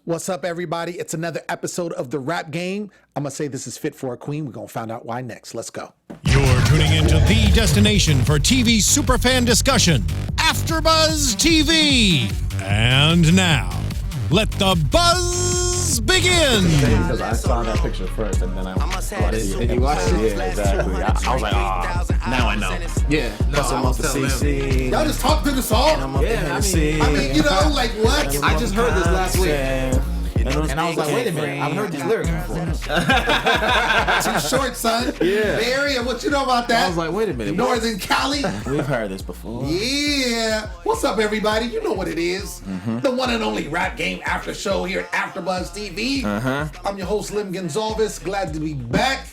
What's up, everybody? It's another episode of The Rap Game. I'm going to say this is fit for a queen. We're going to find out why next. Let's go. You're tuning into the destination for TV superfan discussion, AFTERBUZZ TV. And now, let the buzz begin. Because I saw that picture first, and then I watched it. And you watched it? Yeah, exactly. I was like, now I know. Yeah. No, I'm off the CC. Y'all just talk to the song? Yeah, I mean, you know, like what? I just heard this last week. And I was like, wait a minute, I've heard these lyrics before. Too short, son. Yeah. Bay Area, what you know about that? I was like, wait a minute. Northern Cali. We've heard this before. Yeah. What's up, everybody? You know what it is. The one and only Rap Game After Show here at AFTERBUZZ TV. I'm your host, Lem Gonsalves. Glad to be back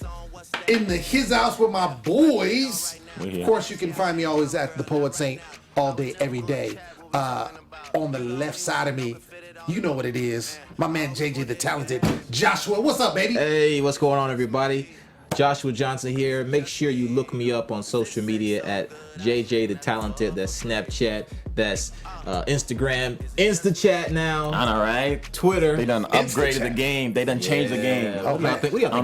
in his house with my boys. Of course, you can find me always at the Poet Saint all day, every day. On the left side of me, you know what it is. My man JJ the Talented. Joshua, what's up, baby? Hey, what's going on, everybody? Joshua Johnson here. Make sure you look me up on social media at JJ the Talented. That's Snapchat. That's Instagram. InstaChat now. I know, right? Twitter. They done upgraded the game. They done changed the game. I don't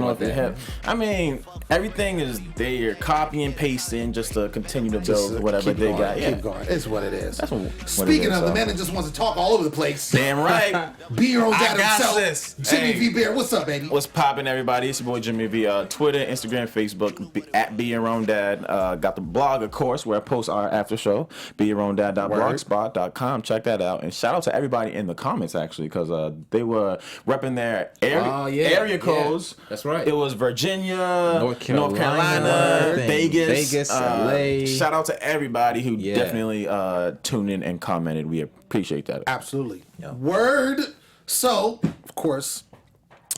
know if they have. I mean, everything is there. Copy and pasting just to continue to build whatever they got. Yeah. Keep going. It's what it is. That's what Speaking of the man that just wants to talk all over the place. Damn right. Be your own dad I got himself. this. Jimmy Hey. Vibert, what's up, baby? What's poppin', everybody? It's your boy Jimmy V. Twitter, Instagram, Facebook, at Be Your Own Dad. Got the blog, of course, where I post our after show. BeYourOwnDad.blogspot.com. Check that out. And shout out to everybody in the comments, actually, because they were repping their area codes. Yeah. That's right. It was Virginia, North Carolina, Vegas, LA. Shout out to everybody who definitely tuned in and commented. We appreciate that. Absolutely. Word. So, of course,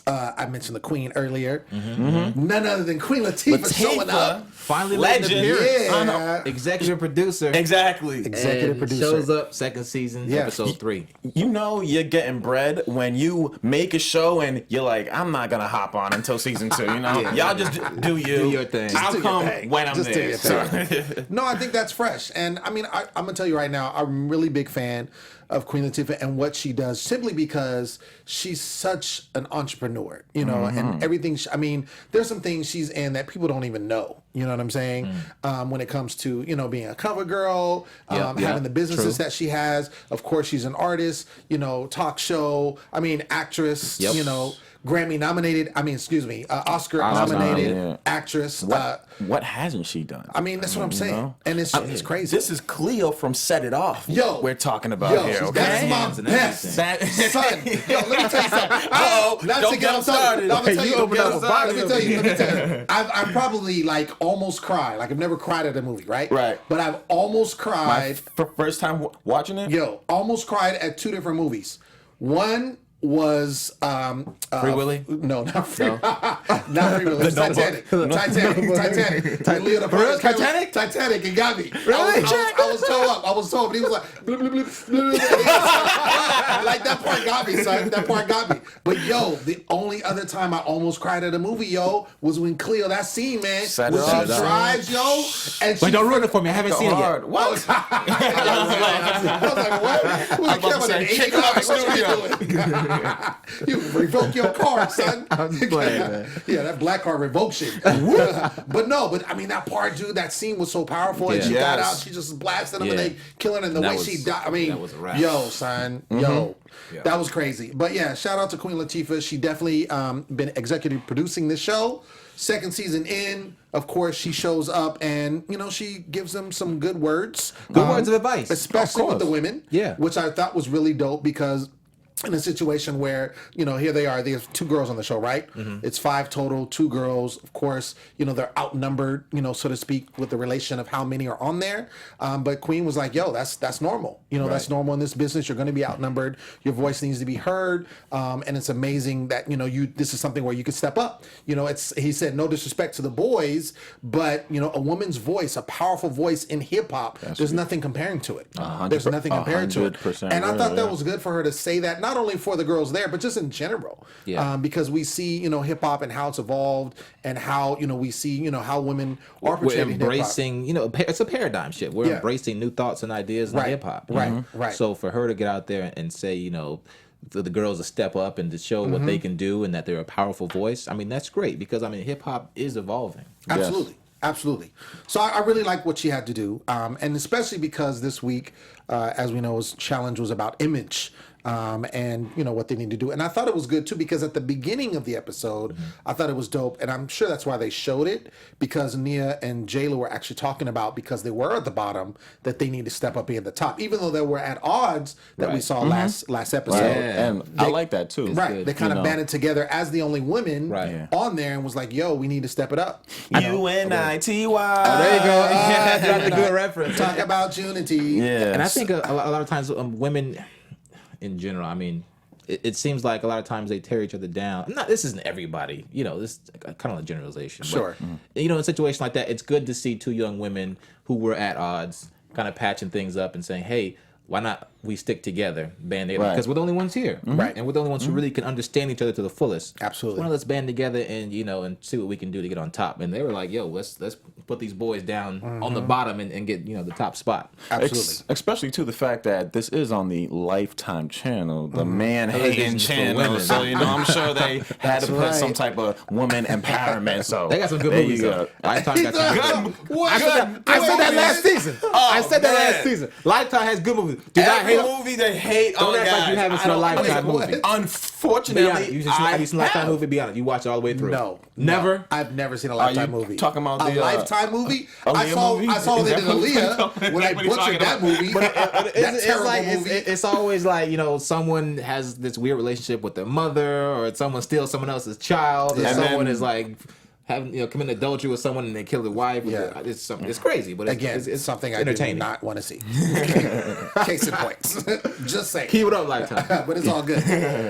I mentioned the Queen earlier. None other than Queen Latifah showing up. Finally, Legend. Yeah. Executive producer. Exactly. Executive producer. Shows up second season, episode 3. You know you're getting bread when you make a show and you're like, I'm not gonna hop on until season 2. You know, y'all just do you. Do your thing. I'll come when I'm Just do there. your thing. No, I think that's fresh. And I mean, I'm gonna tell you right now, I'm a really big fan of Queen Latifah and what she does, simply because she's such an entrepreneur, you know, and everything. I mean, there's some things she's in that people don't even know. You know what I'm saying? When it comes to, you know, being a cover girl, having the businesses that she has. Of course, she's an artist, you know, talk show, actress, you know, Grammy nominated, Oscar nominated actress. What hasn't she done? I mean, that's what I'm saying. Know? And it's crazy. This is Cleo from Set It Off. We're talking about here, okay? That's my best. Son, yo, let me tell you something. Don't get them started. Let me tell you. I've probably almost cried. I've never cried at a movie, right? Right. But I've almost cried. First time watching it? Almost cried at 2 different movies. One was Free Willy? No, not Free. Not Free Willy. It was Titanic. Titanic. Titanic. It got me. Really? I was told, but he was like, blub, blub, blub, blub. Like, that part got me, son. That part got me. But the only other time I almost cried at a movie, was when Cleo, that scene, man, when she drives, and she. Wait, don't ruin it for me. I haven't seen it yet. What? I was like, what? I'm about to say, kick out the studio. You revoke your card, son. I'm just playing, man. Yeah, that black card revocation. But I mean, that part, dude, that scene was so powerful. And she got out, she just blasted them and they killing, and the way she died. I mean, that was a wrap. yo, son, that was crazy. But yeah, shout out to Queen Latifah. She definitely been executive producing this show. Second season in, of course, she shows up and, you know, she gives them some good words. Good words of advice. Especially with the women. Yeah. Which I thought was really dope, because in a situation where, you know, here they are, there's 2 girls on the show, right? It's 5 total, 2 girls. Of course, you know, they're outnumbered, you know, so to speak, with the relation of how many are on there. But Queen was like, yo, that's normal. You know, that's normal in this business. You're going to be outnumbered. Your voice needs to be heard. And it's amazing that, you know, this is something where you can step up. You know, he said, no disrespect to the boys, but, you know, a woman's voice, a powerful voice in hip hop, there's nothing comparing to it. There's nothing comparing to it. And I thought that was good for her to say that, not only for the girls there, but just in general. Because we see, you know, hip hop and how it's evolved, and how, you know, we see, you know, how women are portraying We're embracing, you know, it's a paradigm shift. We're embracing new thoughts and ideas in hip hop. Right. So for her to get out there and say, you know, the girls to step up and to show what they can do and that they're a powerful voice. I mean, that's great because hip hop is evolving. Absolutely. Yes. Absolutely. So I really like what she had to do, and especially because this week, as we know, challenge was about image. And what they need to do. And I thought it was good too because at the beginning of the episode, I thought it was dope, and I'm sure that's why they showed it, because Nia and Jayla were actually talking about, because they were at the bottom, that they need to step up and be at the top, even though they were at odds that we saw last episode. Yeah. And I like that too. Right. They kind of banded together as the only women on there and was like, yo, we need to step it up. UNITY. Oh, there you go. That's a good reference. Talk about unity. Yeah. And I think a lot of times women in general, I mean, it seems like a lot of times they tear each other down. This isn't everybody, this is kind of a generalization. Sure. But, in a situation like that, it's good to see two young women who were at odds kind of patching things up and saying, hey, why not we stick together, band together? Because we're the only ones here, right? And we're the only ones who really can understand each other to the fullest. Absolutely. So let's band together and and see what we can do to get on top. And they were like, "Yo, let's put these boys down on the bottom and get the top spot." Absolutely. Especially to the fact that this is on the Lifetime channel, the man-hating channel. So I'm sure they had to put some type of woman empowerment. So they got some good movies. Lifetime got some good. I said that last season. I said that last season. Lifetime has good movies. Do not hate movie they hate. Don't act like you haven't seen a Lifetime movie. Unfortunately, have you seen a Lifetime movie? Be honest. You watch it all the way through. No, never. I've never seen a Lifetime movie. Talking about a Lifetime movie? I saw they did Aaliyah when I butchered that movie. But it's always like someone has this weird relationship with their mother, or someone steals someone else's child, or someone is like committing adultery with someone and they kill the wife. It's crazy, but it's something entertaining. I do not want to see. Case in points. Just saying. Keep it up, Lifetime. But it's all good.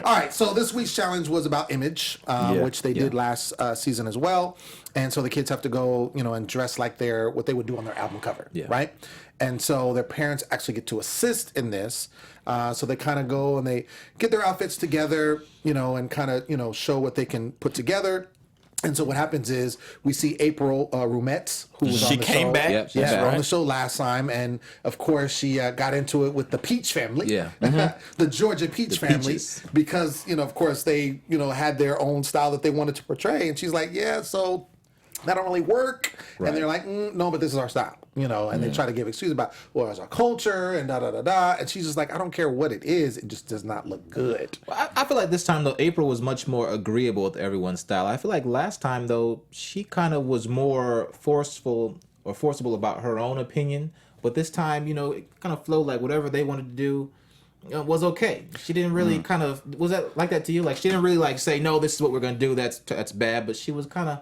All right, so this week's challenge was about image, which they did last season as well. And so the kids have to go, and dress like what they would do on their album cover, right? And so their parents actually get to assist in this. So they kind of go and they get their outfits together, and kind of, show what they can put together. And so what happens is we see April Rumetz, who was on the show. She came back. On the show last time, and of course she got into it with the Peach family, the Georgia Peach family, because of course they had their own style that they wanted to portray, and she's like, so that don't really work, and they're like, no, but this is our style, and they try to give excuses about, it's our culture and da, and she's just like, I don't care what it is, it just does not look good. Well, I feel like this time though, April was much more agreeable with everyone's style. I feel like last time though, she kind of was more forceful about her own opinion, but this time, it kind of flowed like whatever they wanted to do was okay. She didn't really kind of, was that like that to you? Like she didn't really like say, no, this is what we're going to do, that's bad, but she was kind of,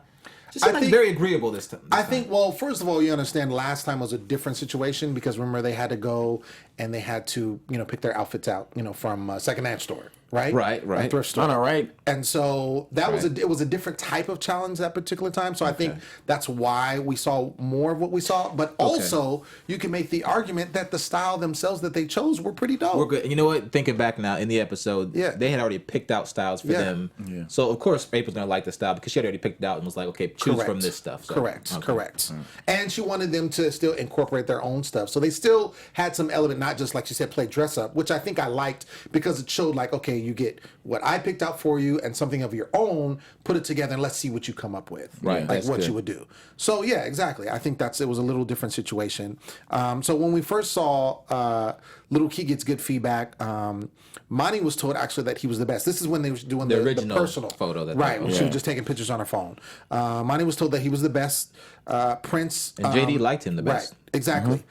I think very agreeable this time. I think, well, first of all, you understand last time was a different situation because remember they had to go and they had to, pick their outfits out, from a secondhand store, right? Right. A thrift store. Right. And so that it was a different type of challenge that particular time. So I think that's why we saw more of what we saw. But also, you can make the argument that the style themselves that they chose were pretty dope. We're good. You know what? Thinking back now in the episode, they had already picked out styles for them. Yeah. So of course, April's gonna like the style because she had already picked it out and was like, okay, choose from this stuff. So, Correct. And she wanted them to still incorporate their own stuff. So they still had some element, not just like she said, play dress up, which I think I liked because it showed like, okay, you get what I picked out for you and something of your own, put it together and let's see what you come up with. Right. Like what you would do. So yeah, exactly. I think it was a little different situation. So when we first saw Little Key gets good feedback, Monty was told actually that he was the best. This is when they were doing the original personal photo. When she was just taking pictures on her phone. Monty was told that he was the best. Prince. And JD liked him the best. Right, exactly.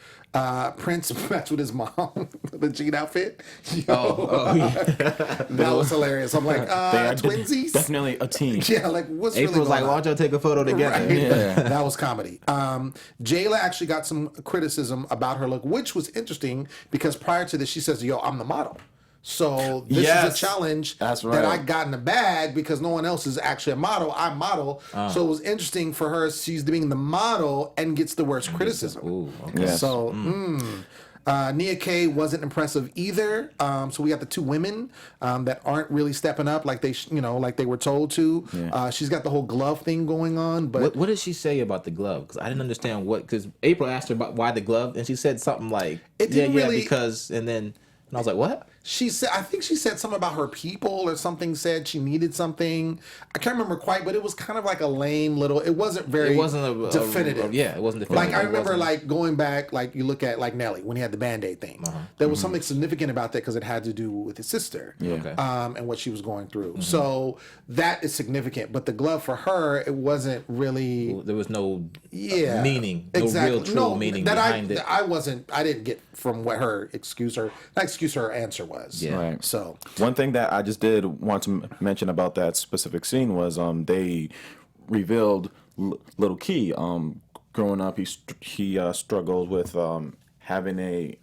Prince matched with his mom, the jean outfit. That was hilarious. I'm like, twinsies? Definitely a team. Yeah, like what's April's really going like, on? why don't y'all take a photo together? Right. Yeah. That was comedy. Jayla actually got some criticism about her look, which was interesting because prior to this, she says, yo, I'm the model. So this is a challenge that I got in the bag because no one else is actually a model. I model. So it was interesting for her. She's being the model and gets the worst criticism. Ooh, okay. So Nia K wasn't impressive either. So we got the two women that aren't really stepping up like they were told to. Yeah. She's got the whole glove thing going on. But what did she say about the glove? Because I didn't understand because April asked her about why the glove, and she said something like, it didn't really, because, and I was like, what? she said, I think she said something about her people or something, said she needed something. I can't remember quite, but it was kind of like a lame little, it wasn't very It wasn't definitive. Yeah, it wasn't definitive. Like I remember like going back, like you look at like Nelly when he had the Band-Aid thing. There was something significant about that because it had to do with his sister. Okay. And what she was going through. So that is significant. But the glove for her, it wasn't really. There was no meaning, exactly. no real true meaning that behind it. I didn't get from what her answer was. Yeah. Right. So one thing that I just did want to mention about that specific scene was they revealed Little Key. Growing up, he struggled with having a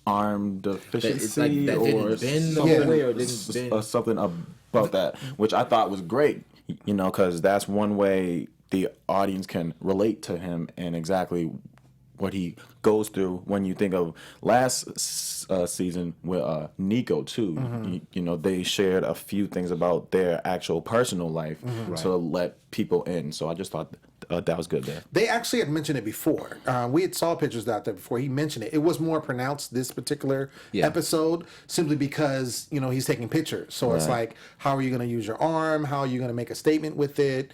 arm deficiency that or didn't bend the whole way or didn't bend. or something about that, which I thought was great. You know, because that's one way the audience can relate to him and exactly what he goes through. When you think of last season with Nico too, you know, they shared a few things about their actual personal life to let people in. So I just thought that was good there. they actually had mentioned it before. We had saw pictures out there before he mentioned it. It was more pronounced this particular episode simply because, you know, he's taking pictures. So it's like, how are you going to use your arm? How are you going to make a statement with it?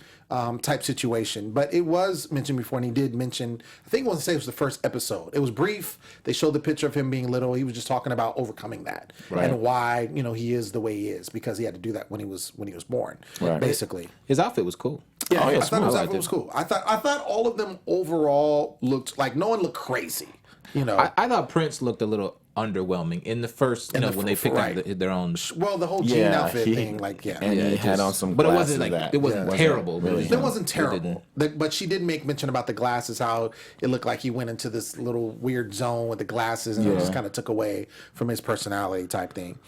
Type situation. But it was mentioned before, and he did mention, I think I want to say it was the first episode. It was brief. They showed the picture of him being little. He was just talking about overcoming that and why, you know, he is the way he is because he had to do that when he was born, basically. His outfit was cool. Yeah, I thought smooth. his outfit was cool. I thought all of them overall looked like no one looked crazy. You know, I thought Prince looked a little underwhelming in the first, when they picked out their own. well, the whole jean outfit thing, and he had on some But it glasses wasn't like that it wasn't terrible. Really, it wasn't terrible. But she did make mention about the glasses, how it looked like he went into this little weird zone with the glasses, and it just kind of took away from his personality type thing.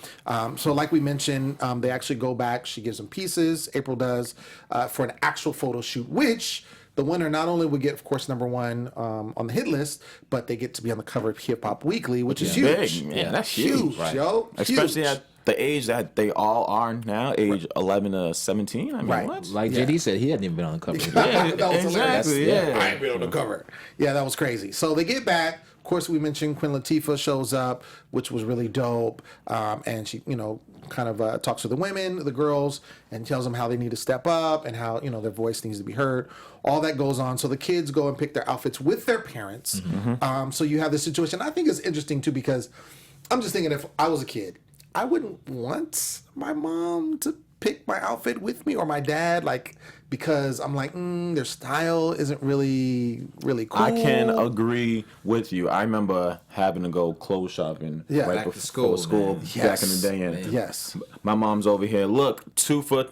So, like we mentioned, they actually go back. She gives them pieces. April does for an actual photo shoot, which. The winner not only would get, of course, #1 on the hit list, but they get to be on the cover of Hip Hop Weekly, which is huge. Big. Yeah, that's huge, huge, yo. Especially Huge. at the age that they all are now, age 11 to 17. I mean, what? like JD said, he hadn't even been on the cover. That was hilarious. exactly. Yeah. I ain't been on the cover. Yeah, that was crazy. So they get back. Of course, we mentioned Queen Latifah shows up, which was really dope. And she, you know, kind of talks to the women, the girls, and tells them how they need to step up and how, you know, their voice needs to be heard. All that goes on. So the kids go and pick their outfits with their parents. So you have this situation. I think it's interesting, too, because I'm just thinking if I was a kid, I wouldn't want my mom to pick my outfit with me or my dad, like, because I'm like, their style isn't really cool. I can agree with you. I remember having to go clothes shopping right back to before school back in the day. And Yes. my mom's over here, look, 2 for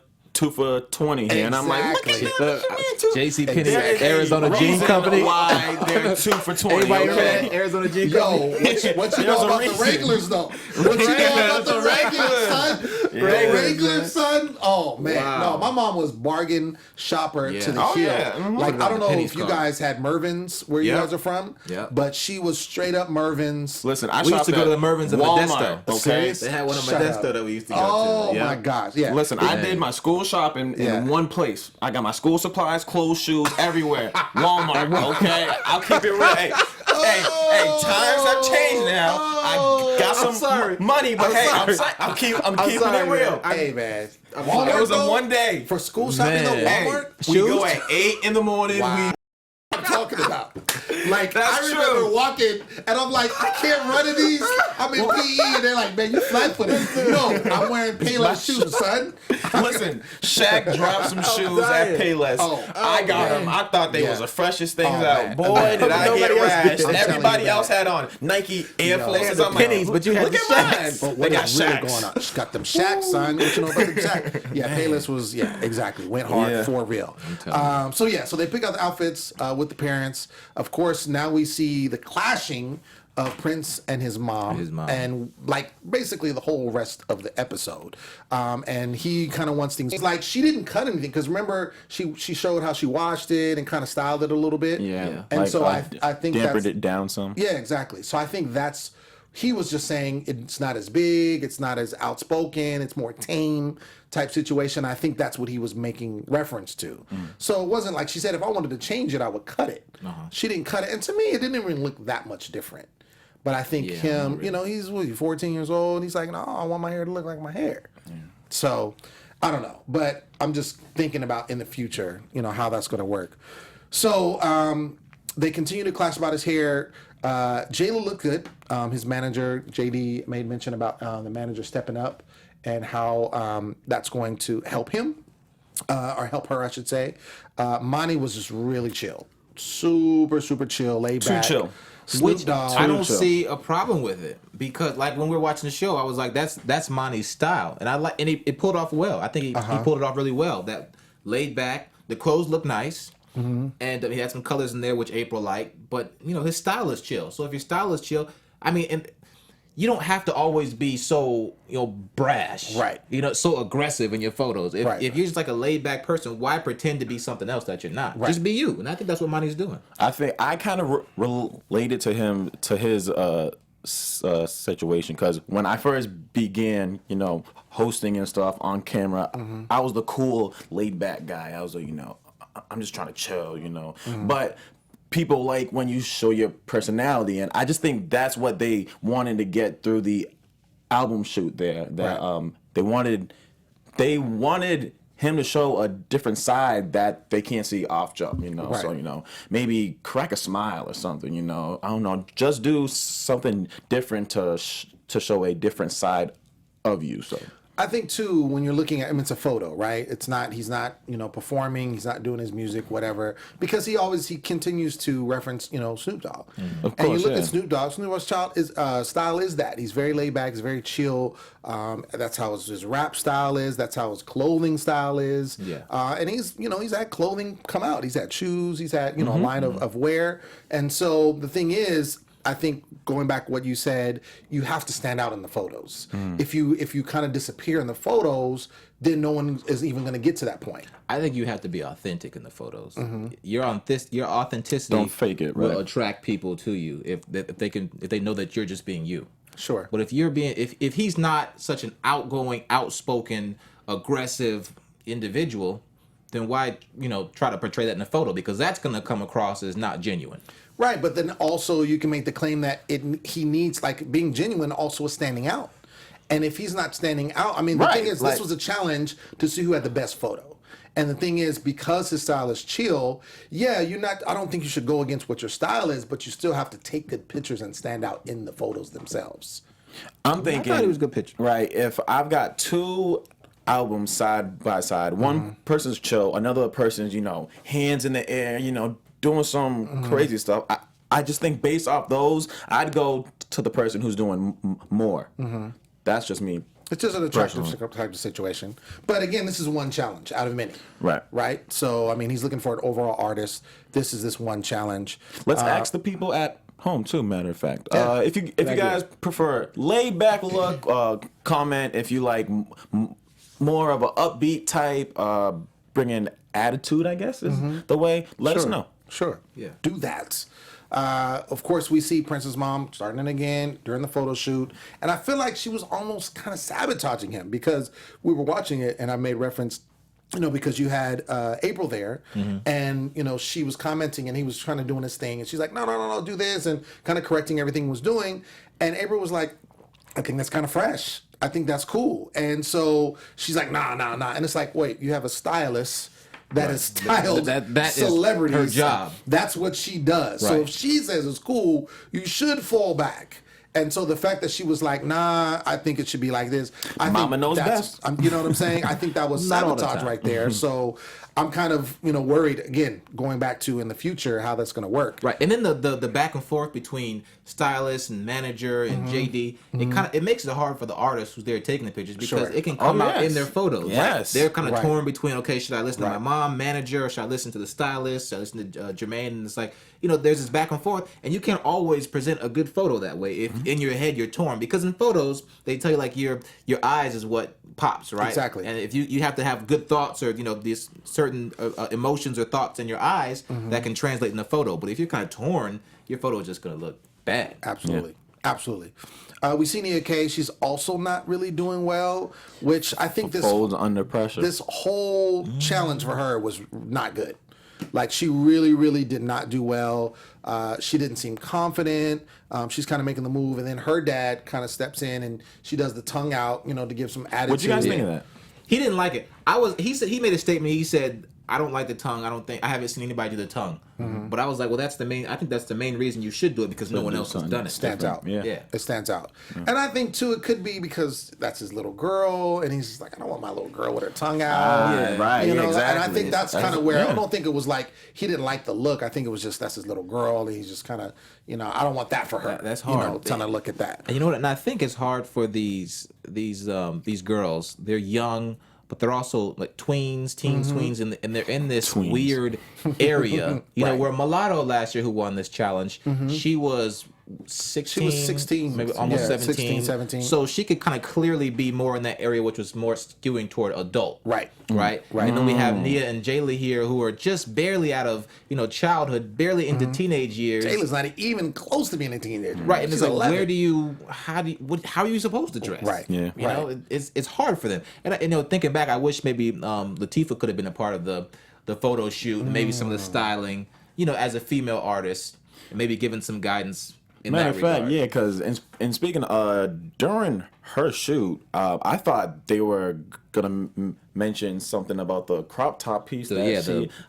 20 here. And I'm like, look at Exactly. that. What you mean 2? JC Penney, There is a Arizona Jean reason Company. Why they're 2 for 20. Everybody remember Okay? that Arizona Jean Yo, Company? what you There's know a about reason. the regulars, though? What you know about the regulars, son? The regulars, son? Oh, man. Wow. No, my mom was bargain shopper to the Oh, hill. yeah. Mhm. Like, I don't know Penny's if you car. guys had Mervyn's where you Yep. guys are from, Yep. but she was straight up Mervyn's. Listen, I We used to shopped go to at the Mervyn's in Walmart, Modesto. okay? Serious? They had one in Shut Modesto up. that we used to go Oh, to. my gosh. Yeah. Listen, I did my school shopping in one place. I got my school supplies, clothes, shoes, everywhere. Walmart, okay? I'll keep it real. Hey, times have changed now. I got some money, but I'm keeping it real. Hey, man. It was a though, one day. For school shopping, though, Man. Walmart? We go at 8 in the morning. Wow. I'm talking about. Like, That's I remember true. walking, and I'm like, I can't run in these. I'm in PE, and they're like, man, you flat-footed. No, I'm wearing Payless shoes, son. Listen, Shaq dropped some shoes at Payless. I got them. I thought they was the freshest things out. man. Boy, did I Nobody get else rashed. did. I'm Everybody telling you, else had on Nike Air Forces. the I'm like, pennies, but you had look the at Shaqs. mine. What They got is really Shaqs. going on? She got them Shaqs, son. What you know about them Shaqs? Yeah, Payless was, exactly. Went hard Yeah. for real. So they pick out the outfits with the parents. Of course, now we see the clashing of Prince and his mom, and like basically the whole rest of the episode. And he kind of wants things like she didn't cut anything because remember she showed how she washed it and kind of styled it a little bit. Yeah. And Like, so I think dampened that's it down some. yeah, exactly. So I think that's he was just saying it's not as big, it's not as outspoken, it's more tame type situation. I think that's what he was making reference to. So it wasn't like she said, if I wanted to change it, I would cut it. She didn't cut it. And to me, it didn't even look that much different. But I think Yeah, him, really. you know, he's 14 years old. And he's like, no, I want my hair to look like my hair. So I don't know, but I'm just thinking about in the future, you know, how that's going to work. So they continue to clash about his hair. Jayla looked good. His manager, JD, made mention about the manager stepping up and how that's going to help him, or help her, I should say. Monty was just really chill. Super, super chill, laid back. chill. Snoop Which Dogg. I don't chill. see a problem with it, because like when we were watching the show, I was like, that's Monty's style, and I like, and it pulled off well. I think he pulled it off really well. That laid back, the clothes look nice, and he had some colors in there which April liked. But you know, his style is chill. So if your style is chill, I mean, and you don't have to always be so, you know, brash, Right. You know, so aggressive in your photos. If, Right. if you're just like a laid back person, why pretend to be something else that you're not? Right. Just be you, and I think that's what Monty's doing. I think I kind of related to him, to his situation, because when I first began, you know, hosting and stuff on camera, I was the cool, laid back guy. I was like, you know, I'm just trying to chill, you know. But people like when you show your personality, and I just think that's what they wanted to get through the album shoot there. That they wanted him to show a different side that they can't see off jump, you know. Right. So, you know, maybe crack a smile or something, you know. I don't know, just do something different to show a different side of you. So I think too, when you're looking at him, it's a photo, right? He's not, you know, performing, he's not doing his music, whatever, because he continues to reference, you know, Snoop Dogg. Of And you course, look yeah. at Snoop Dogg's style is that he's very laid back, he's very chill. That's how his rap style is. That's how his clothing style is. Yeah. And he's had clothing come out. He's had shoes. He's had, you know, a line of wear. And so the thing is, I think going back what you said, you have to stand out in the photos. If you kind of disappear in the photos, then no one is even going to get to that point. I think you have to be authentic in the photos. Your authenticity Don't fake it, will right. attract people to you if they know that you're just being you. Sure. But if he's not such an outgoing, outspoken, aggressive individual, then why, you know, try to portray that in a photo, because that's going to come across as not genuine. Right, but then also you can make the claim that he needs, like, being genuine also is standing out. And if he's not standing out, I mean, the Right, thing is, like- this was a challenge to see who had the best photo. And the thing is, because his style is chill, I don't think you should go against what your style is, but you still have to take good pictures and stand out in the photos themselves. I'm thinking, it was a good picture. right? If I've got two albums side by side, one person's chill, another person's, you know, hands in the air, you know, doing some crazy stuff. I just think based off those, I'd go to the person who's doing more. That's just me. It's just an attractive type of situation. But again, this is one challenge out of many. Right. Right? So, I mean, he's looking for an overall artist. This is this one challenge. Let's ask the people at home too. Matter of fact, Yeah. if you guys prefer laid back look, comment if you like more of an upbeat type, bringing attitude, I guess is the way. Let us know. Sure. Yeah. Do that. Of course, we see Prince's mom starting it again during the photo shoot. And I feel like she was almost kind of sabotaging him, because we were watching it and I made reference, you know, because you had April there and, you know, she was commenting and he was trying to doing his thing. And she's like, no, do this, and kind of correcting everything he was doing. And April was like, I think that's kind of fresh. I think that's cool. And so she's like, nah. And it's like, wait, you have a stylist that is styled That is celebrities. her job. That's what she does. So Right. if she says it's cool, you should fall back. And so the fact that she was like, nah, I think it should be like this. Mama think knows that's- best. You know what I'm saying? I think that was Not all the sabotage time. right there. So I'm kind of, you know, worried, again, going back to in the future, how that's going to work. Right, and then the back and forth between stylist and manager and JD, it makes it hard for the artist who's there taking the pictures, because Sure. it can come out yes. in their photos. Yes. They're kind of Right. torn between, okay, should I listen to my Right. mom, manager, or should I listen to the stylist? Should I listen to Jermaine? And it's like, you know, there's this back and forth, and you can't always present a good photo that way. If in your head you're torn, because in photos they tell you like your eyes is what pops, right? Exactly. And if you have to have good thoughts, or you know, these certain emotions or thoughts in your eyes that can translate in the photo. But if you're kind of torn, your photo is just gonna look bad. Absolutely. Absolutely. We see Nia K. She's also not really doing well, which I think Folds under pressure. this whole challenge for her was not good. Like she really did not do well. She didn't seem confident. She's kind of making the move, and then her dad kind of steps in and she does the tongue out, to give some attitude. What you guys think of that? He didn't like it. He made a statement. He said, I don't like the tongue. I haven't seen anybody do the tongue. But I was like, well, I think that's the main reason you should do it, because no one else has done it. Stands out. Yeah. It stands out. And I think too, it could be because that's his little girl, and he's just like, I don't want my little girl with her tongue out. Right. Exactly. And I Exactly. think that's kind of where I don't think it was like he didn't like the look. I think it was just that's his little girl, and he's just kind of, I don't want that for her. That's hard. Trying to look at that. And you know what? And I think it's hard for these girls. They're young, but they're also like teens, tweens, and they're in this weird area. Right. Where Mulatto last year, who won this challenge, she was 16. She was 16. Maybe almost 17. 16, 17. So she could kind of clearly be more in that area, which was more skewing toward adult. Right. Right. And then we have Nia and Jayla here, who are just barely out of childhood, barely into teenage years. Jayla's not even close to being a teenager. Right, and She's it's like, 11. how are you supposed to dress? Right. Yeah. You know, it's hard for them. And thinking back, I wish maybe Latifah could have been a part of the photo shoot, and maybe some of the styling, as a female artist, and maybe giving some guidance. Matter of fact, yeah, because in speaking, during her shoot, I thought they were gonna mention something about the crop top piece.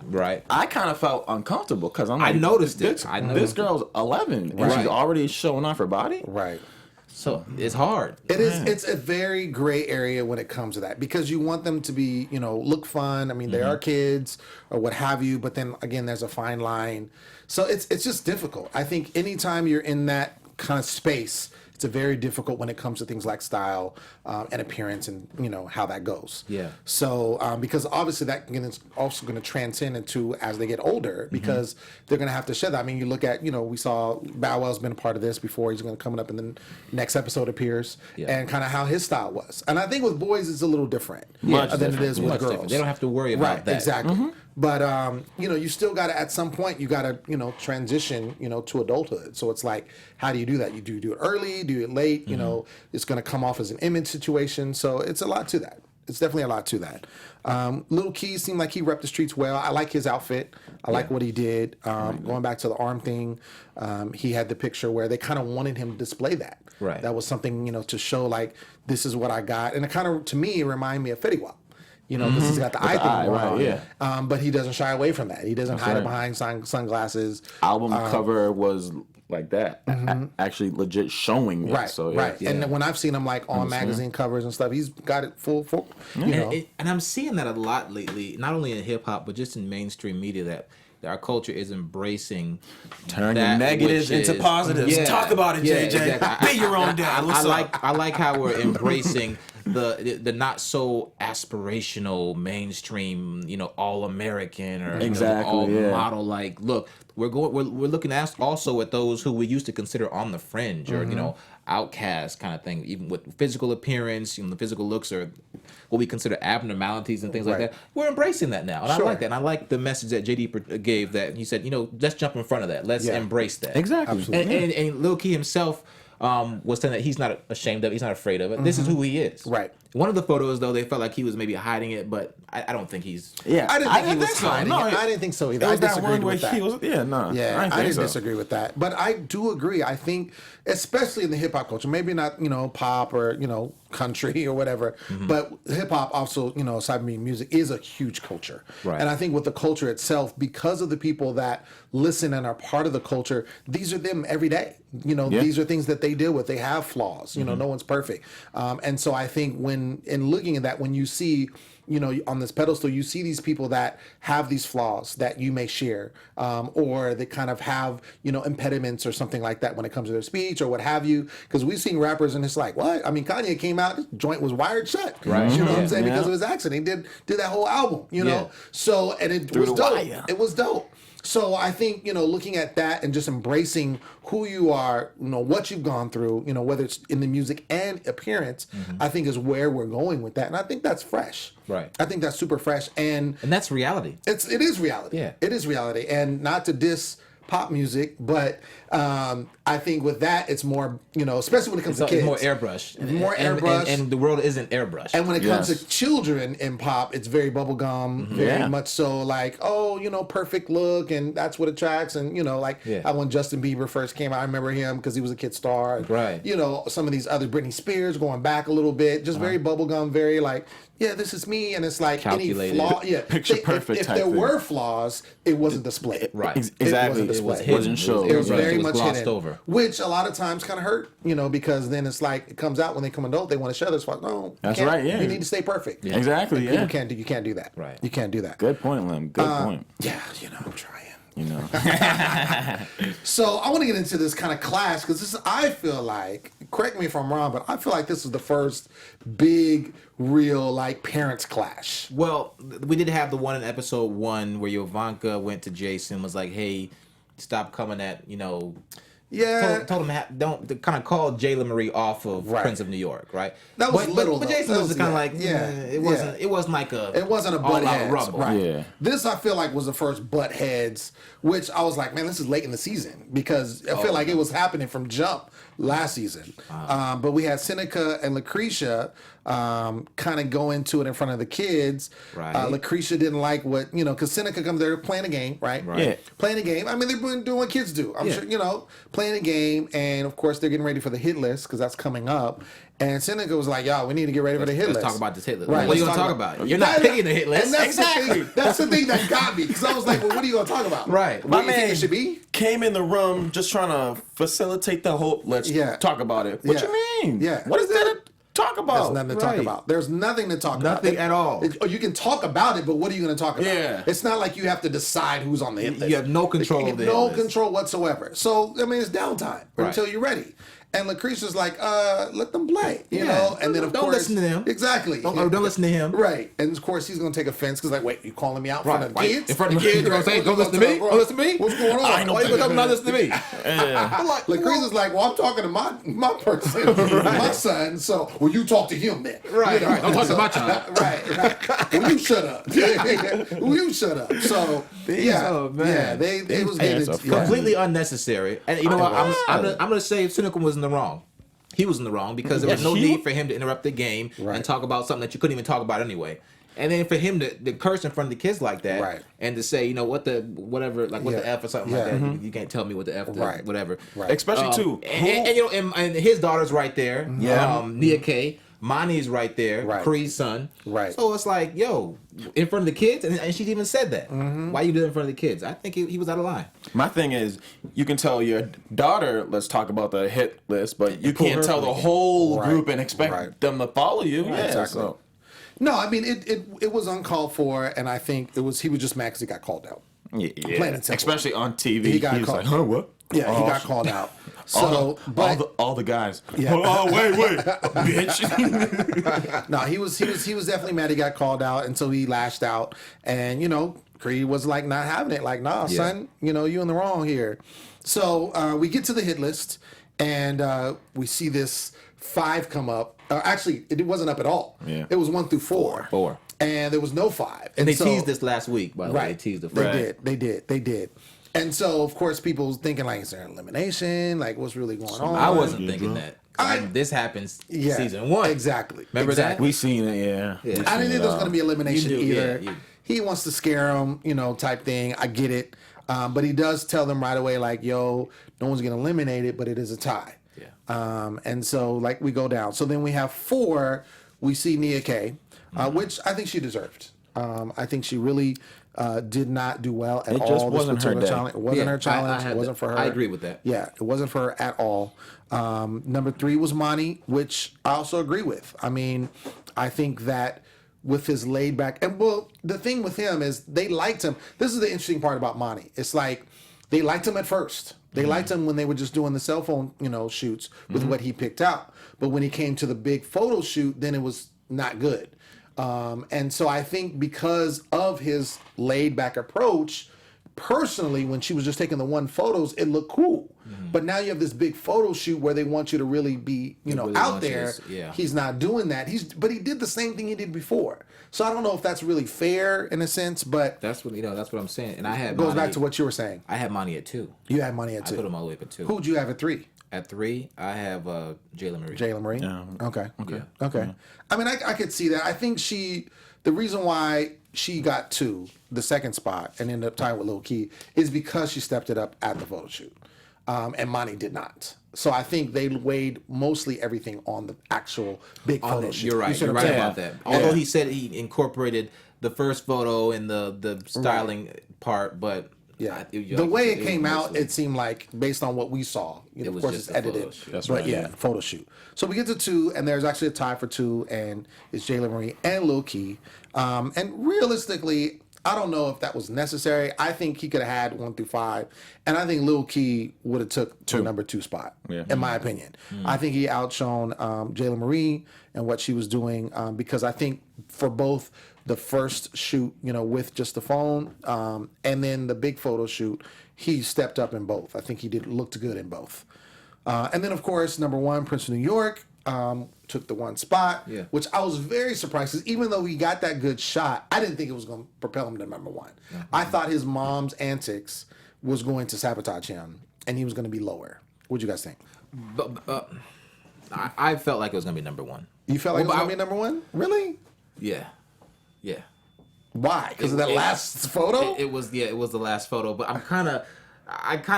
Right. I kind of felt uncomfortable because I noticed it. This girl's 11 and she's already showing off her body. Right. So it's hard. It is. It's a very gray area when it comes to that, because you want them to be, look fun. I mean, they are kids or what have you, but then again, there's a fine line. So it's just difficult. I think anytime you're in that kind of space, it's a very difficult when it comes to things like style and appearance, and how that goes. Yeah. So because obviously that is also going to transcend into as they get older, because they're going to have to shed that. I mean, you look at we saw Bow Wow's been a part of this before. He's going to coming up in the next episode appears, and kind of how his style was. And I think with boys it's a little different than it is with girls. They don't have to worry about that. Exactly. But you still got to, at some point you got to transition to adulthood. So it's like, how do you do that? You do it early, do it late. It's going to come off as an image situation. So it's a lot to that. It's definitely a lot to that. Lil Key seemed like he repped the streets well. I like his outfit. I like what he did. Going back to the arm thing, he had the picture where they kind of wanted him to display that. Right. That was something to show like, this is what I got, and it kind of, to me, it reminded me of Fetty Wap. Because he's got the eye thing going on. But he doesn't shy away from that. He doesn't hide it behind sunglasses. Album cover was like that, actually legit showing it. Right, so, right. Yeah. And when I've seen him like on magazine covers and stuff, he's got it full. And I'm seeing that a lot lately, not only in hip hop, but just in mainstream media, that our culture is embracing turning negatives into positives. Yeah, Talk about it, JJ. Exactly. Be your own dad. I like how we're embracing the not so aspirational mainstream, all American or all model. Like, look, we're looking at also at those who we used to consider on the fringe or outcast kind of thing, even with physical appearance, the physical looks or what we consider abnormalities and things like that. We're embracing that now, and I like that. And I like the message that JD gave, that he said, let's jump in front of that. Let's embrace that. Exactly. And Lil Key himself was saying that he's not ashamed of it, he's not afraid of it. This is who he is. Right. One of the photos, though, they felt like he was maybe hiding it, but I don't think he's. Yeah, I didn't think he was hiding it. I didn't think so either. I disagreed with that. I didn't disagree with that. But I do agree. I think, especially in the hip hop culture, maybe not pop or country or whatever, but hip hop also aside from being music is a huge culture. Right. And I think with the culture itself, because of the people that listen and are part of the culture, these are them every day. These are things that they deal with. They have flaws. No one's perfect. And so I think in looking at that, when you see on this pedestal, you see these people that have these flaws that you may share, or that kind of have, impediments or something like that when it comes to their speech or what have you. Because we've seen rappers and it's like, what? I mean, Kanye came out, his joint was wired shut. Right. You know what I'm saying? Because of his accident. He did that whole album, So, and it was dope. It was dope. So I think, looking at that and just embracing who you are, what you've gone through, whether it's in the music and appearance, I think is where we're going with that. And I think that's fresh. Right. I think that's super fresh. And that's reality. It is reality. Yeah. It is reality. And not to diss pop music, but I think with that, it's more, especially when it comes to kids. It's more airbrush. More airbrush. And the world isn't airbrush. And when it comes to children in pop, it's very bubblegum, very much so like, perfect look, and that's what attracts. And, how when Justin Bieber first came out, I remember him because he was a kid star. And, right. Some of these other Britney Spears going back a little bit, just very bubblegum, very like, yeah, this is me. And it's like calculated. any flaw. Yeah. Picture perfect If type there thing. were flaws, it wasn't displayed. Right. Exactly. It wasn't Wasn't shown. It was very much glossed hidden, over. which a lot of times kind of hurt, because then it's like it comes out when they come adult, they want to show this. Like, no, That's you can't. right, yeah. You need to stay perfect. Yeah. Exactly, You yeah. can't do that. Right. You can't do that. Good point, Lem. Good point. Yeah, I'm trying. So I want to get into this kind of clash because I feel like, correct me if I'm wrong, but I feel like this is the first big, real like parents clash. Well, we did have the one in episode 1 where Ivanka went to Jason, was like, "Hey, stop coming at Yeah. told him don't kind of call Jayla Marie off of Prince of New York, right? That was little, but though. Jason That was was- kind of like, yeah. it wasn't like a It wasn't a all butt out heads, rumble. right? Yeah. This I feel like was the first butt heads, which I was like, man, this is late in the season because I feel like it was happening from jump last season. But we had Seneca and Lucretia kind of go into it in front of the kids. Right. Lucretia didn't like what because Seneca comes there playing a game, right? Yeah. Playing a game. I mean, they're doing what kids do. I'm sure playing a game, and of course they're getting ready for the hit list because that's coming up. And Seneca was like, "Y'all, we need to get ready for the hit list. Let's talk about this hit list. Right, What are you let's gonna talk about? You're not picking the hit list. And that's Exactly. the thing. That's the thing that got me because I was like, "Well, what are you gonna talk about? Right. What do you think it should be?" Came in the room just trying to facilitate the whole. Let's talk about it. What Yeah. you mean? Yeah. What is there to talk There's about? nothing to talk Right. about. There's nothing to talk about. Nothing at all. You can talk about it, but what are you going to talk about? Yeah. It's not like you have to decide who's on the hit list. You have no control of the hit No list. control whatsoever. So, I mean, it's downtime until you're ready. And Lucretia's like, let them play, you know? And then, of Don't course... listen to them. Exactly. Don't listen to him. Right. And, of course, he's going to take offense because, like, wait, you calling me out in front of the kids? In front of the kids, you're going to say, don't listen to me? Don't listen to me? What's going on? I know Why you gonna not listen to me? Lucretia's like, well, I'm talking to my person, my son, so, well, you talk to him then. Right, You know? right. Don't talk to my child. Right. Well, you shut up. Well, you shut up. So, yeah. Oh, man. Yeah, they was parents getting are Completely unnecessary. And you know what? I'm going to say Cynical was in the wrong. He was in the wrong because there was no need for him to interrupt the game and talk about something that you couldn't even talk about anyway. And then for him to curse in front of the kids like that, and to say, what the F or something like that, you can't tell me what the F, whatever. Right. Especially too. And his daughter's right there. Yeah. Nia K. Monty's right there. Right. Creed's son. Right. So it's like, in front of the kids, and she even said that. Why you do it in front of the kids? I think he was out of line. My thing is, you can tell your daughter, let's talk about the hit list, but you can't tell the whole group and expect them to follow you. Yeah, Exactly. so. No, I mean, it was uncalled for, and I think he was just mad because he got called out. Yeah. Plain and simple. Especially on TV. He got was called. like, huh, what? Yeah, he got called out. So, all the guys. Yeah. Oh, wait, bitch. No, he was definitely mad he got called out, and so he lashed out. And Creed was like not having it. Like, nah, son, you in the wrong here. So we get to the hit list, and we see this 5 come up. Actually, it wasn't up at all. Yeah. It was 1 through 4. 4. And there was no 5. And they teased this last week, by the way. Right. They teased the They did. And so, of course, people thinking, like, is there an elimination? Like, what's really going on? I wasn't thinking that. This happens season 1. Exactly. Remember that? We seen it, yeah. I didn't think there was going to be elimination You do, either. yeah, He wants to scare them, type thing. I get it. But he does tell them right away, like, no one's getting eliminated, but it is a tie. Yeah. And so, like, we go down. So then we have 4. We see Nia K, which I think she deserved. I think she really did not do well at all. just wasn't her day. Challenge. It wasn't her challenge. It wasn't for her. I agree with that. Yeah, it wasn't for her at all. Number 3 was Monty, which I also agree with. I mean, I think that with his laid back, and the thing with him is they liked him. This is the interesting part about Monty. It's like they liked him at first. They liked him when they were just doing the cell phone, shoots with what he picked out. But when he came to the big photo shoot, then it was not good. And so I think because of his laid back approach, personally, when she was just taking the one photos, it looked cool. But now you have this big photo shoot where they want you to really be, really out want you there. to- yeah. He's not doing that. But he did the same thing he did before. So I don't know if that's really fair in a sense, but That's what that's what I'm saying. And I had goes Monty, back to what you were saying. I had Monty at 2. You had money at I 2. put him all the way up at 2. Who'd you have at 3? At 3, I have Jayla Marie. Jayla Marie. Yeah. Okay. Yeah. Okay. I mean, I could see that. I think the reason why she got 2, the second spot, and ended up tying with Lil Key is because she stepped it up at the photo shoot. And Monty did not. So I think they weighed mostly everything on the actual big photo shoot. You're right. You see You're what I'm right saying? about that. Although he said he incorporated the first photo and the styling part, but Yeah. the The way it came out, it seemed like, based on what we saw, It of was course just it's a photo edited. shoot. That's but right, yeah, yeah. photo shoot. So we get to 2, and there's actually a tie for 2, and it's Jayla Marie and Lil Key. And realistically, I don't know if that was necessary. I think he could have had 1 through 5, and I think Lil Key would have took the number 2 spot. Yeah. In my opinion, I think he outshone Jayla Marie and what she was doing because I think for both the first shoot, with just the phone, and then the big photo shoot, he stepped up in both. I think he looked good in both. And then of course, number 1, Prince of New York. Took the 1 spot, Yeah. which I was very surprised because even though he got that good shot, I didn't think it was going to propel him to number 1. I thought his mom's antics was going to sabotage him, and he was going to be lower. What'd you guys think? But I felt like it was gonna be number 1. You felt like Well, it was going to be number 1? Really? Yeah. Why? Because of that last photo? It was the last photo, but I kind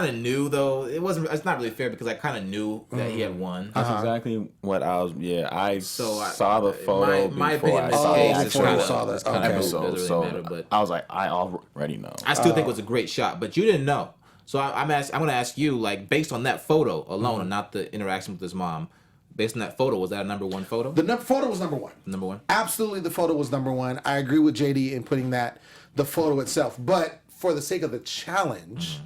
of knew though it's not really fair because I kind of knew that he had won. That's exactly what I was. Yeah, I saw the photo my before opinion I in saw this the case is actual kinda- saw that. it's kinda Okay. moot. episode. Doesn't So really matter, but I was like, I already know. I still think it was a great shot, but you didn't know. So I'm going to ask you, like, based on that photo alone and not the interaction with his mom, based on that photo, was that a number 1 photo? The photo was number 1. Number 1? Absolutely, the photo was number 1. I agree with JD in putting the photo itself. But for the sake of the challenge,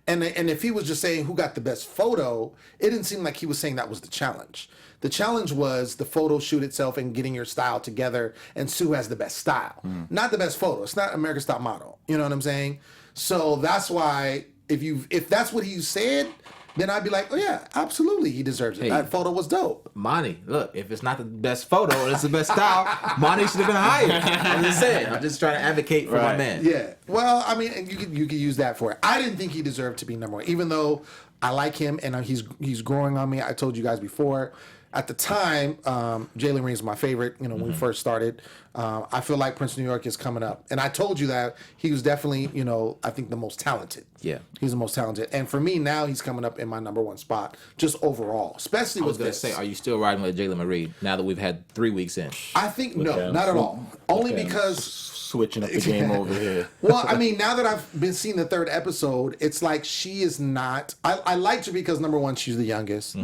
and if he was just saying who got the best photo, it didn't seem like he was saying that was the challenge. The challenge was the photo shoot itself and getting your style together, and Sue has the best style, not the best photo. It's not America's Top Model. You know what I'm saying? So that's why if that's what he said, then I'd be like, oh yeah, absolutely, he deserves it. Hey. That photo was dope. Monty, look, if it's not the best photo and it's the best style, Monty should have been higher. I'm just saying. I'm just trying to advocate for my Right. man. Yeah. Well, I mean, and you could use that for it. I didn't think he deserved to be number 1, even though I like him and he's growing on me. I told you guys before. At the time, Jalen Reed is my favorite. When we first started, I feel like Prince of New York is coming up, and I told you that he was definitely, I think the most talented. Yeah. He's the most talented, and for me now, he's coming up in my number 1 spot, just overall, especially I was with going to this. say, are you still riding with Jayla Marie now that we've had 3 weeks in? I think no, Okay. not at all. Only Okay. because. Switching up the game over here. Well, I mean, now that I've been seeing the 3rd episode, it's like she is not. I liked her because number 1, she's the youngest.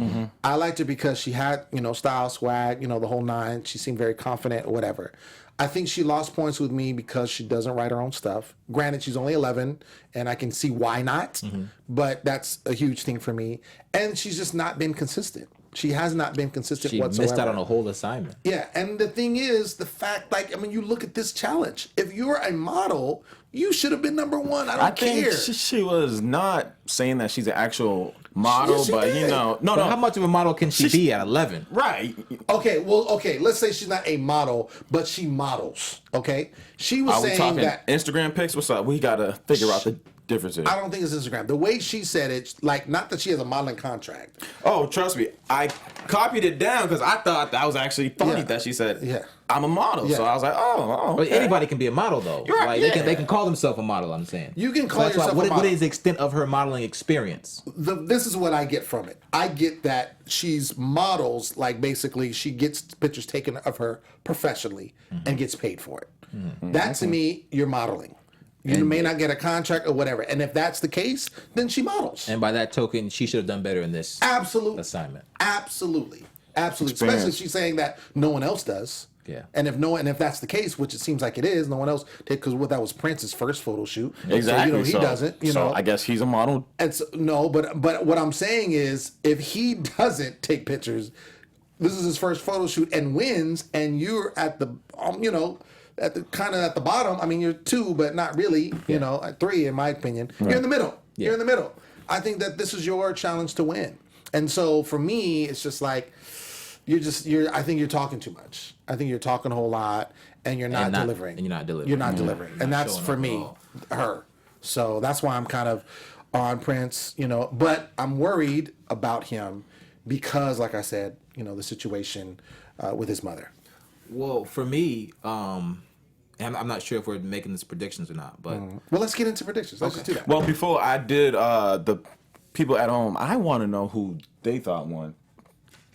I liked her because she had, style, swag, the whole 9. She seemed very confident, or whatever. I think she lost points with me because she doesn't write her own stuff. Granted, she's only 11, and I can see why not. But that's a huge thing for me. And she's just not been consistent. She has not been consistent She whatsoever. missed out on a whole assignment. Yeah, and the thing is, the fact, you look at this challenge. If you're a model, you should have been number 1. I don't think care. she was not saying that she's an actual model, Yes, she but did. no. But how much of a model can she be at 11? Right. Okay, let's say she's not a model, but she models. Okay, she was Are we saying talking that. Instagram pics? What's up? We gotta figure out the differences. I don't think it's Instagram. The way she said it, not that she has a modeling contract. Oh, trust me, I copied it down because I thought that was actually funny Yeah. that she said, Yeah. I'm a model. Yeah. So I was like, oh, But okay. anybody can be a model, though. You're right, Like, yeah. they can call themselves a model, I'm saying. You can So call that's why- yourself a what model. is the extent of her modeling experience? This is what I get from it. I get that she's models, basically she gets pictures taken of her professionally and gets paid for it. That to me, you're modeling. You may not get a contract or whatever. And if that's the case, then she models. And by that token, she should have done better in this Absolutely. assignment. Absolutely. Especially Experience. if she's saying that no one else does. Yeah. And if that's the case, which it seems like it is, no one else did, because that was Prince's first photo shoot. Exactly. So, he doesn't. So I guess he's a model. And so, no, but what I'm saying is, if he doesn't take pictures, this is his first photo shoot and wins, and you're at the at the bottom. I mean, you're 2, but not really. You know, at 3 in my opinion. Right. You're in the middle. Yeah. You're in the middle. I think that this is your challenge to win. And so for me, it's just like I think you're talking too much. I think you're talking a whole lot, and you're not delivering. And you're not delivering. You're not delivering, and that's for me, her. So that's why I'm kind of on Prince, you know. But I'm worried about him because, like I said, you know, the situation with his mother. Well, for me, and I'm not sure if we're making these predictions or not, but well, let's get into predictions. Let's just do that. Well, before I did, the people at home, I want to know who they thought won,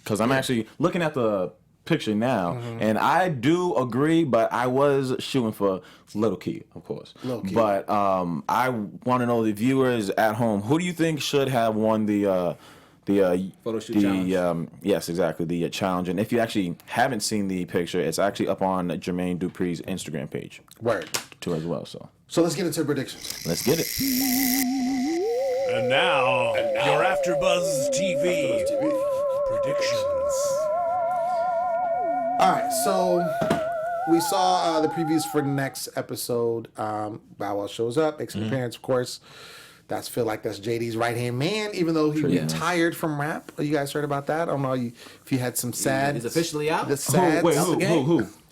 because I'm actually looking at the picture now, and I do agree, but I was shooting for Little Key, of course. Little Key. But I want to know, the viewers at home, who do you think should have won the photo shoot challenge? Yes, exactly, the challenge. And if you actually haven't seen the picture, it's actually up on Jermaine Dupri's Instagram page. Word. Too as well. So let's get into predictions. Let's get it. And now your AfterBuzz TV predictions. All right, so we saw the previews for the next episode. Bow Wow shows up, makes an appearance, of course. That's JD's right-hand man, even though he retired from rap. You guys heard about that? I don't know if you had some sad... He's officially out? The sad...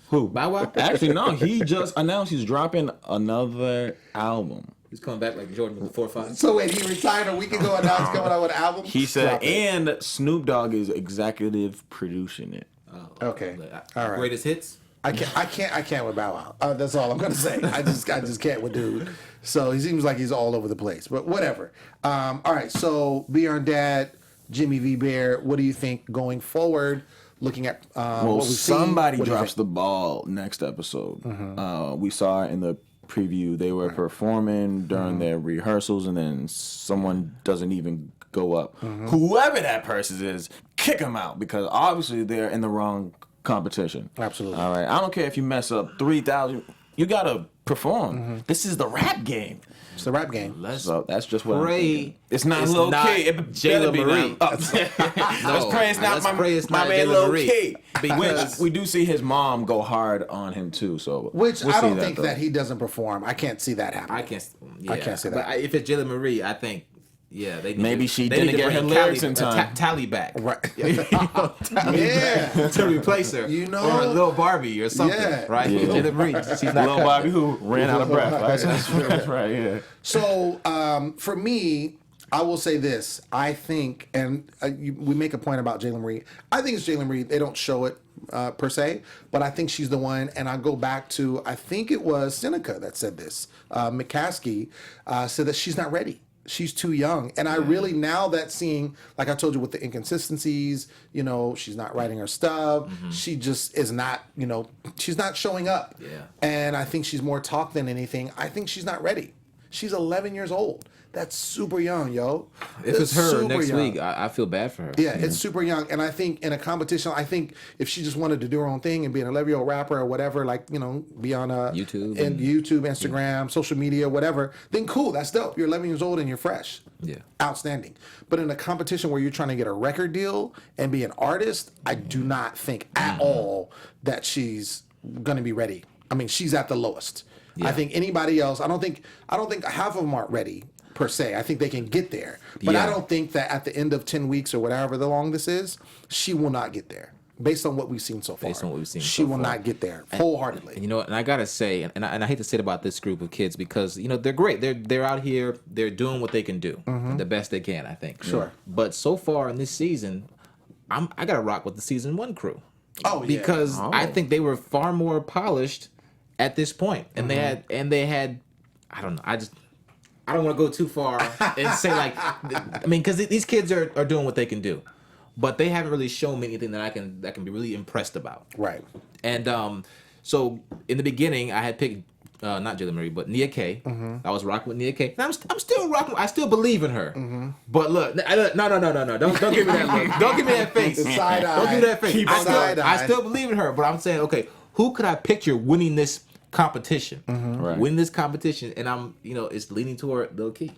Who? Bow Wow? Actually, no. He just announced he's dropping another album. He's coming back like Jordan with the 4 or 5. So wait, he retired a week ago and now he's coming out with an album? He said, and Snoop Dogg is executive producing it. Oh, okay. All right. Greatest hits? I can't with Bow Wow. That's all I'm gonna say. I just can't with dude. So he seems like he's all over the place. But whatever. All right. So Be Our Dad, Jimmy Vibert. What do you think going forward? Looking at well, what we've somebody seen, drops the ball next episode. We saw in the preview they were performing during their rehearsals, and then someone doesn't even go up. Whoever that person is, kick them out, because obviously they're in the wrong competition. Absolutely. All right. I don't care if you mess up 3,000. You gotta perform. This is the rap game. It's the rap game. So that's just what I'm pray thinking. It's not Lil K. It better be Marie. not. Let's pray it's not my man Jayla Lil Marie. K. Because we do see his mom go hard on him too. So Which we'll I see don't think though. that he doesn't perform. I can't see that happening. I can't see that. But if it's Jayla Marie, I think, they need Maybe she they didn't need to get her bring lyrics Callie- in time. Tally back. Right. Yeah. To replace her. You know? Or Lil Barbie or something. Yeah. Right? Yeah. Jayla Marie. She's not Lil cut. Bobby who ran out of breath. That's right. Yeah. So for me, I will say this. I think, and we make a point about Jayla Marie. I think it's Jayla Marie. They don't show it per se, but I think she's the one. And I go back to, I think it was Seneca that said this. McCaskey said that she's not ready. She's too young. And I really, now that seeing, like I told you with the inconsistencies, you know, she's not writing her stuff. She just is not, you know, she's not showing up. Yeah. And I think she's more talk than anything. I think she's not ready. She's 11 years old. That's super young, yo. If it's her super next young. week, I feel bad for her. Yeah, it's super young. And I think in a competition, I think if she just wanted to do her own thing and be an 11-year-old rapper or whatever, like, you know, be on YouTube and YouTube, Instagram, social media, whatever, then cool, that's dope. You're 11 years old and you're fresh. Yeah. Outstanding. But in a competition where you're trying to get a record deal and be an artist, I do not think at all that she's going to be ready. I mean, she's at the lowest. Yeah. I think anybody else, I don't think half of them aren't ready per se. I think they can get there. But I don't think that at the end of 10 weeks or whatever the long this is, she will not get there. Based on what we've seen so far. She will not get there wholheartedly. And you know what? And I gotta say, and I hate to say it about this group of kids because you know they're great. They're out here. They're doing what they can do, the best they can. I think. Sure. But so far in this season, I gotta rock with the season 1 crew. Oh yeah. Because I think they were far more polished at this point, and they had. I don't know. I don't want to go too far and say like, I mean, because these kids are doing what they can do, but they haven't really shown me anything that I can be really impressed about. Right. And so in the beginning, I had picked not Jayla Marie, but Nia K. I was rocking with Nia K. And I'm still rocking. I still believe in her. But look, no. Don't give me that look. Don't give me that face. Side eye. Don't give me that face. Side eye. I still believe in her, but I'm saying, okay, who could I picture winning this competition? Right. Win this competition, and it's leaning toward Lil Key.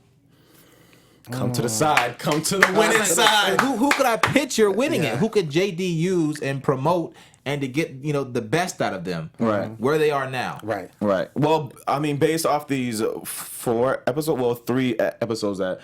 Come to the side. Come to the winning side. Who could I picture winning it? Who could JD use and promote and to get the best out of them, Right. where they are now. Right. Right. Well, I mean, based off these 3 episodes that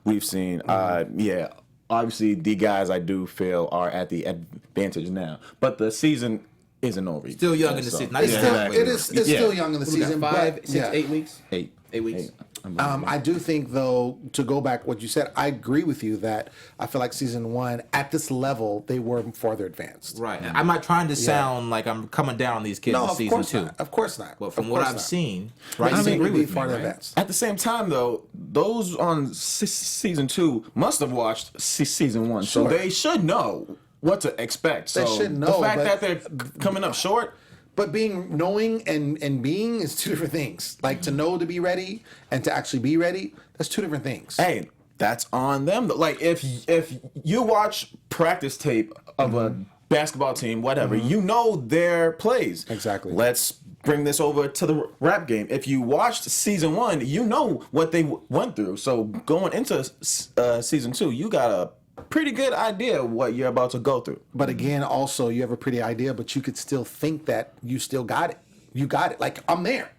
we've seen, yeah, obviously the guys I do feel are at the advantage now, but the season isn't over. Still young in the season. Not It's even still, halfway it through. is. It's still young in the season. 5, but, 6, yeah. 8 weeks. 8 weeks. I do think, though, to go back what you said, I agree with you that I feel like season 1 at this level they were farther advanced. Right. I'm not trying to sound like I'm coming down on these kids No, in of season course 2. not. Of course not. But from Of what course I've not. seen, Right, you I think agree we'd be with me, farther right? advanced. At the same time, though, those on season 2 must have watched season 1, so Sure. they should know what to expect. So They should know, the fact but- that they're coming up short. But knowing and being is two different things. Like to know to be ready and to actually be ready, that's two different things. Hey, that's on them. Like if you watch practice tape of a basketball team, whatever, you know their plays. Exactly. Let's bring this over to the rap game. If you watched season 1, you know what they went through. So going into season 2, you got a pretty good idea what you're about to go through. But again, also you have a pretty idea, but you could still think that you still got it. You got it. Like I'm there.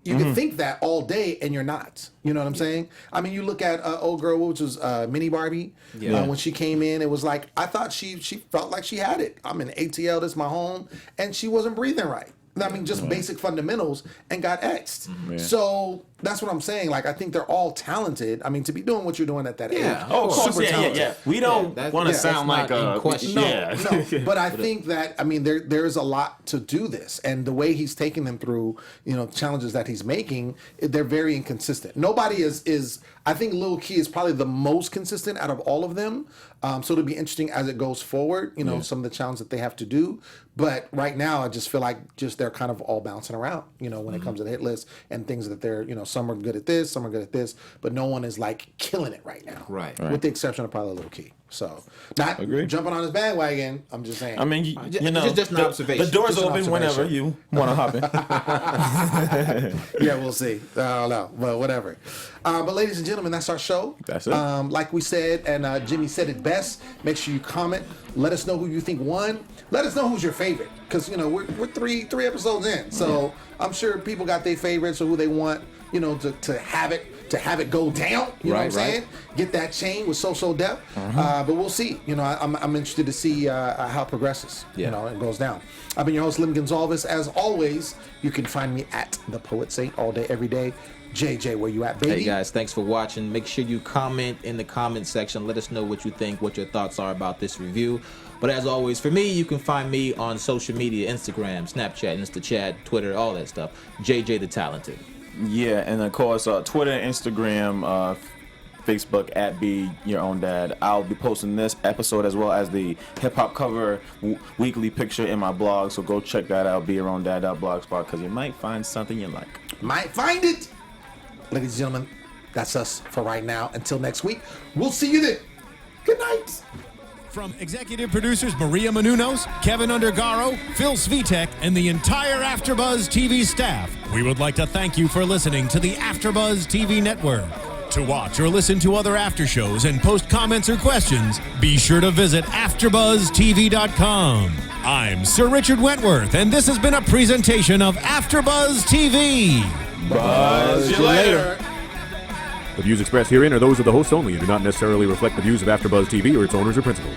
You can think that all day and you're not. You know what I'm saying? I mean, you look at old girl, which was Mini Barbie. Yeah. When she came in, it was like I thought she felt like she had it. I'm in ATL. This is my home, and she wasn't breathing right. I mean, just basic fundamentals and got X'd. So that's what I'm saying. Like, I think they're all talented. I mean, to be doing what you're doing at that age. Oh, of course, super yeah. talented. We don't that's- want to yeah, sound that's like not in a question. No, but I think that there's a lot to do this, and the way he's taking them through, challenges that he's making, they're very inconsistent. Nobody is. I think Lil Key is probably the most consistent out of all of them. So it'll be interesting as it goes forward. Some of the challenges that they have to do. But right now, I just feel like they're kind of all bouncing around. When it comes to the hit list and things that they're some are good at this, some are good at this, but no one is like killing it right now. Right. With the exception of probably Lil Key. So not jumping on his bandwagon. I'm just saying. I mean, you know, just an observation. The door's Just an open whenever observation. you want to hop in. Yeah, we'll see. I don't know, but whatever. But ladies and gentlemen, that's our show. That's it. Like we said, and Jimmy said it best. Make sure you comment. Let us know who you think won. Let us know who's your favorite, because we're three episodes in, so I'm sure people got their favorites or who they want. To have it go down. You know what I'm saying? Get that chain with so depth. But we'll see. I'm interested to see how it progresses. It goes down. I've been your host, Lem Gonsalves. As always, you can find me at The Poet Saint all day, every day. JJ, where you at, baby? Hey guys, thanks for watching. Make sure you comment in the comment section. Let us know what you think, what your thoughts are about this review. But as always, for me, you can find me on social media, Instagram, Snapchat, InstaChat, Twitter, all that stuff. JJ the Talented. Yeah, and of course, Twitter, Instagram, Facebook at Be Your Own Dad. I'll be posting this episode as well as the hip hop cover weekly picture in my blog. So go check that out, beyourowndad.blogspot, because you might find something you like. Might find it. Ladies and gentlemen, that's us for right now. Until next week, we'll see you then. Good night. From executive producers Maria Menounos, Kevin Undergaro, Phil Svitek, and the entire AfterBuzz TV staff, we would like to thank you for listening to the AfterBuzz TV network. To watch or listen to other after shows and post comments or questions, be sure to visit AfterBuzzTV.com. I'm Sir Richard Wentworth, and this has been a presentation of AfterBuzz TV. Buzz you later. The views expressed herein are those of the hosts only and do not necessarily reflect the views of AfterBuzz TV or its owners or principals.